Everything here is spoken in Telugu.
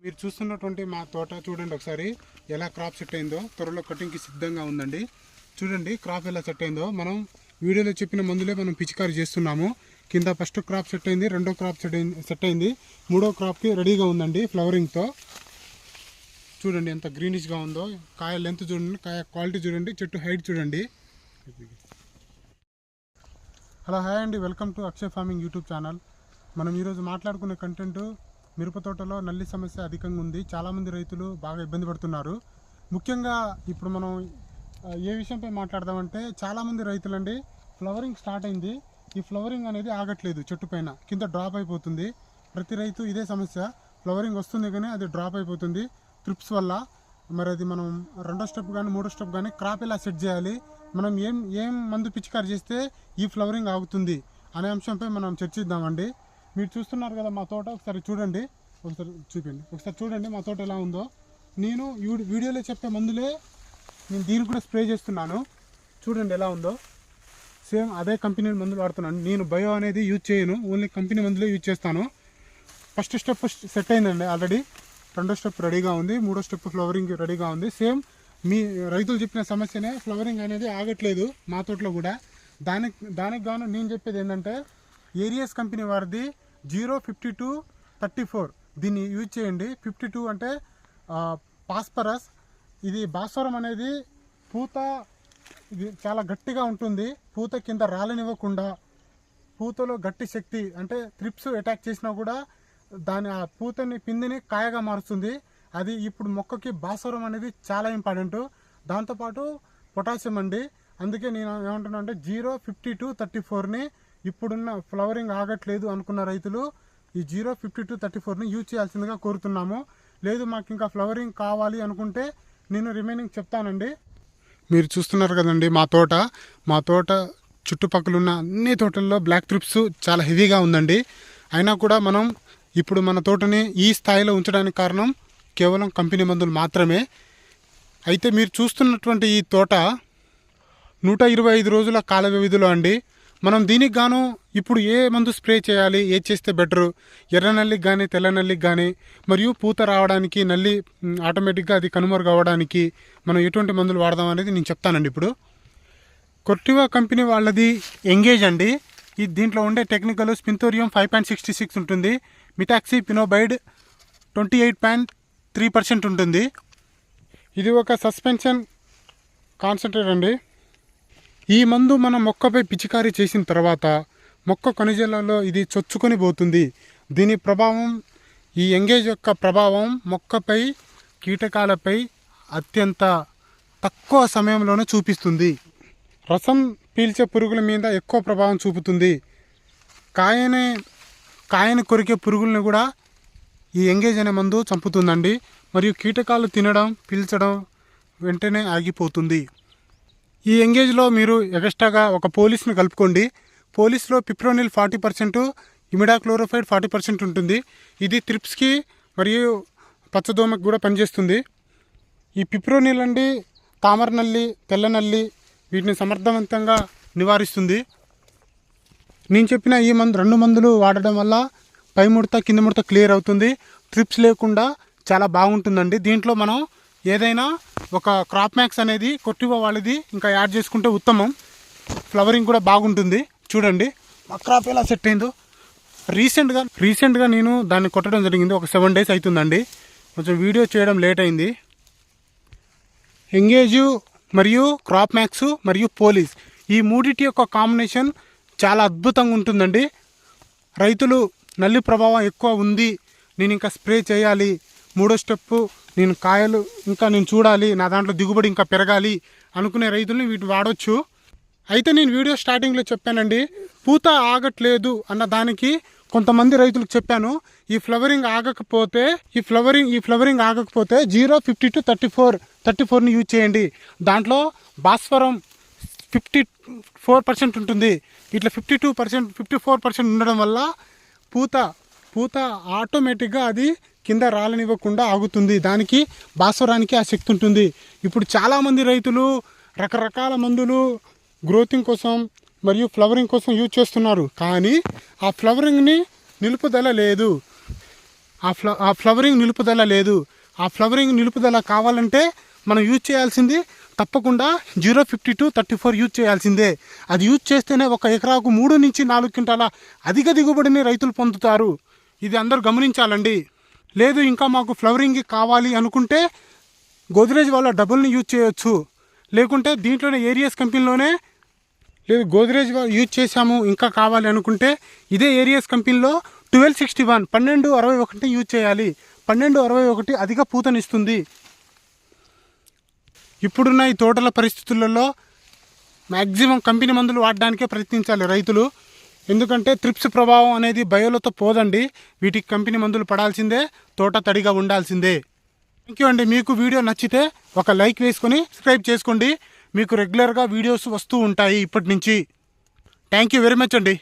మీరు చూస్తున్నటువంటి మా తోట చూడండి ఒకసారి ఎలా క్రాప్ సెట్ అయిందో. త్వరలో కటింగ్కి సిద్ధంగా ఉందండి. చూడండి క్రాప్ ఎలా సెట్ అయిందో. మనం వీడియోలో చెప్పిన మందులే మనం పిచికారీ చేస్తున్నాము. కింద ఫస్ట్ క్రాప్ సెట్ అయింది, రెండో క్రాప్ సెట్ అయింది, మూడో క్రాప్కి రెడీగా ఉందండి ఫ్లవరింగ్తో. చూడండి ఎంత గ్రీనిష్గా ఉందో. కాయ లెంత్ చూడండి, కాయ క్వాలిటీ చూడండి, చెట్టు హైట్ చూడండి. హలో హాయ్ అండి, welcome to Akshay farming YouTube channel. మనం ఈరోజు మాట్లాడుకునే కంటెంట్ మిరప తోటలో నల్లి సమస్య అధికంగా ఉంది. చాలామంది రైతులు బాగా ఇబ్బంది పడుతున్నారు. ముఖ్యంగా ఇప్పుడు మనం ఏ విషయంపై మాట్లాడదామంటే, చాలామంది రైతులండి ఫ్లవరింగ్ స్టార్ట్ అయింది, ఈ ఫ్లవరింగ్ అనేది ఆగట్లేదు, చెట్టు పైన కింద డ్రాప్ అయిపోతుంది. ప్రతి రైతు ఇదే సమస్య, ఫ్లవరింగ్ వస్తుంది కానీ అది డ్రాప్ అయిపోతుంది ట్రిప్స్ వల్ల. మరి అది మనం రెండో స్టెప్ కానీ మూడో స్టెప్ కానీ క్రాప్ ఎలా సెట్ చేయాలి, మనం ఏం మందు పిచికారి చేస్తే ఈ ఫ్లవరింగ్ ఆగుతుంది అనే అంశంపై మనం చర్చిద్దామండి. మీరు చూస్తున్నారు కదా మా తోట, ఒకసారి చూడండి, ఒకసారి చూడండి మా తోట ఎలా ఉందో. నేను వీడియోలో చెప్పే మందులే నేను దీనికి కూడా స్ప్రే చేస్తున్నాను. చూడండి ఎలా ఉందో. సేమ్ అదే కంపెనీ మందులు వాడుతున్నాను. నేను బయో అనేది యూజ్ చేయను, ఓన్లీ కంపెనీ మందులే యూజ్ చేస్తాను. ఫస్ట్ స్టెప్ సెట్ అయిందండి ఆల్రెడీ, రెండో స్టెప్ రెడీగా ఉంది, మూడో స్టెప్ ఫ్లవరింగ్ రెడీగా ఉంది. సేమ్ మీ రైతులు చెప్పిన సమస్యనే, ఫ్లవరింగ్ అనేది ఆగట్లేదు మా తోటలో కూడా. దానికి గాను నేను చెప్పేది ఏంటంటే, ఏరియస్ కంపెనీ వారిది 05234 దీన్ని యూజ్ చేయండి. 52 అంటే పాస్పరస్. ఇది భాస్వరం అనేది పూత ఇది చాలా గట్టిగా ఉంటుంది. పూత కింద రాలనివ్వకుండా, పూతలో గట్టి శక్తి అంటే త్రిప్స్ అటాక్ చేసినా కూడా దాని ఆ పూతని పిందిని కాయగా మారుస్తుంది. అది ఇప్పుడు మొక్కకి భాస్వరం అనేది చాలా ఇంపార్టెంట్. దాంతోపాటు పొటాషియం అండి. అందుకే నేను ఏమంటున్నా అంటే 05234ని ఇప్పుడున్న ఫ్లవరింగ్ ఆగట్లేదు అనుకున్న రైతులు ఈ 05234ని యూజ్ చేయాల్సిందిగా కోరుతున్నాము. లేదు మాకు ఇంకా ఫ్లవరింగ్ కావాలి అనుకుంటే నేను రిమైనింగ్ చెప్తానండి. మీరు చూస్తున్నారు కదండి మా తోట చుట్టుపక్కల ఉన్న అన్ని తోటల్లో బ్లాక్ త్రిప్స్ చాలా హెవీగా ఉందండి. అయినా కూడా మనం ఇప్పుడు మన తోటని ఈ స్థాయిలో ఉంచడానికి కారణం కేవలం కంపెనీ మందులు మాత్రమే. అయితే మీరు చూస్తున్నటువంటి ఈ తోట 125 రోజుల కాల వ్యవధిలో అండి. మనం దీనికి గాను ఇప్పుడు ఏ మందు స్ప్రే చేయాలి, ఏది చేస్తే బెటరు, ఎర్ర నల్లికి కానీ తెల్ల నల్లికి కానీ, మరియు పూత రావడానికి, నల్లి ఆటోమేటిక్గా అది కనుమరుగు అవ్వడానికి మనం ఎటువంటి మందులు వాడదాం అనేది నేను చెప్తానండి. ఇప్పుడు కొర్టివా కంపెనీ వాళ్ళది ఎంగేజ్ అండి. దీంట్లో ఉండే టెక్నికల్ స్పింతోరియం 5.66 ఉంటుంది, మిటాక్సీ పినోబైడ్ 28.3% ఉంటుంది. ఇది ఒక సస్పెన్షన్ కాన్సన్ట్రేట్ అండి. ఈ మందు మన మొక్కపై పిచికారీ చేసిన తర్వాత మొక్క కణజాలలో ఇది చొచ్చుకొని పోతుంది. దీని ప్రభావం, ఈ ఎంగేజ్ యొక్క ప్రభావం మొక్కపై, కీటకాలపై అత్యంత తక్కువ సమయంలోనే చూపిస్తుంది. రసం పీల్చే పురుగుల మీద ఎక్కువ ప్రభావం చూపుతుంది. కాయని కొరికే పురుగుల్ని కూడా ఈ ఎంగేజ్ అనే మందు చంపుతుందండి. మరియు కీటకాలు తినడం, పీల్చడం వెంటనే ఆగిపోతుంది. ఈ ఎంగేజ్లో మీరు ఎక్స్ట్రాగా ఒక పోలీస్ని కలుపుకోండి. పోలీస్లో పిప్రోనిల్ 40%, ఇమిడాక్లోరోఫైడ్ 40% ఉంటుంది. ఇది త్రిప్స్కి మరియు పచ్చదోమకి కూడా పనిచేస్తుంది. ఈ పిప్రోనిల్ అండి తామర నల్లి, తెల్ల నల్లి వీటిని సమర్థవంతంగా నివారిస్తుంది. నేను చెప్పిన ఈ రెండు మందులు వాడడం వల్ల పై ముడత కింద ముడత క్లియర్ అవుతుంది. ట్రిప్స్ లేకుండా చాలా బాగుంటుందండి. దీంట్లో మనం ఏదైనా ఒక క్రాప్ మ్యాక్స్ అనేది కొర్టివా వాళ్ళది ఇంకా యాడ్ చేసుకుంటే ఉత్తమం. ఫ్లవరింగ్ కూడా బాగుంటుంది. చూడండి మా క్రాప్ ఎలా సెట్ అయిందో. రీసెంట్గా నేను దాన్ని కొట్టడం జరిగింది. ఒక 7 days అవుతుందండి. కొంచెం వీడియో చేయడం లేట్ అయింది. ఎంగేజ్ మరియు క్రాప్ మ్యాక్స్ మరియు పోలీస్, ఈ మూడిటి యొక్క కాంబినేషన్ చాలా అద్భుతంగా ఉంటుందండి. రైతులు నల్లి ప్రభావం ఎక్కువ ఉంది, నేను ఇంకా స్ప్రే చేయాలి, మూడో స్టెప్పు నేను కాయలు ఇంకా నేను చూడాలి, నా దాంట్లో దిగుబడి ఇంకా పెరగాలి అనుకునే రైతుల్ని వీటి వాడవచ్చు. అయితే నేను వీడియో స్టార్టింగ్లో చెప్పానండి, పూత ఆగట్లేదు అన్న దానికి కొంతమంది రైతులకు చెప్పాను. ఈ ఫ్లవరింగ్ ఆగకపోతే 05234ని యూజ్ చేయండి. దాంట్లో భాస్వరం 54% ఉంటుంది. ఇట్లా 54% ఉండడం వల్ల పూత ఆటోమేటిక్గా అది కింద రాలనివ్వకుండా ఆగుతుంది. దానికి భాస్వరానికి ఆ శక్తి ఉంటుంది. ఇప్పుడు చాలామంది రైతులు రకరకాల మందులు గ్రోతింగ్ కోసం మరియు ఫ్లవరింగ్ కోసం యూజ్ చేస్తున్నారు, కానీ ఆ ఫ్లవరింగ్ని నిలుపుదల లేదు. ఆ ఫ్లవరింగ్ నిలుపుదల లేదు. ఆ ఫ్లవరింగ్ నిలుపుదల కావాలంటే మనం యూజ్ చేయాల్సింది తప్పకుండా 052-34 యూజ్ చేయాల్సిందే. అది యూజ్ చేస్తేనే ఒక ఎకరాకు 3 నుంచి 4 క్వింటాల అధిక దిగుబడిని రైతులు పొందుతారు. ఇది అందరూ గమనించాలండి. లేదు ఇంకా మాకు ఫ్లవరింగ్ కావాలి అనుకుంటే గోద్రేజ్ వాళ్ళ డబుల్ని యూజ్ చేయొచ్చు. లేకుంటే దీంట్లోనే ఏరియస్ కంపెనీలోనే లేదు గోద్రేజ్ యూజ్ చేసాము ఇంకా కావాలి అనుకుంటే ఇదే ఏరియస్ కంపెనీలో 1261 1261 యూజ్ చేయాలి. 1261 అధిక పూతనిస్తుంది. ఇప్పుడున్న ఈ తోటల పరిస్థితులలో మ్యాక్సిమం కంపెనీ మందులు వాడడానికే ప్రయత్నించాలి రైతులు. ఎందుకంటే త్రిప్స్ ప్రభావం అనేది బయోలతో పోదండి. వీటికి కంపెనీ మందులు పడాల్సిందే, తోట తడిగా ఉండాల్సిందే. థ్యాంక్ యూ అండి. మీకు వీడియో నచ్చితే ఒక లైక్ వేసుకొని సబ్స్క్రైబ్ చేసుకోండి. మీకు రెగ్యులర్గా వీడియోస్ వస్తూ ఉంటాయి ఇప్పటి నుంచి. థ్యాంక్ యూ వెరీ మచ్ అండి.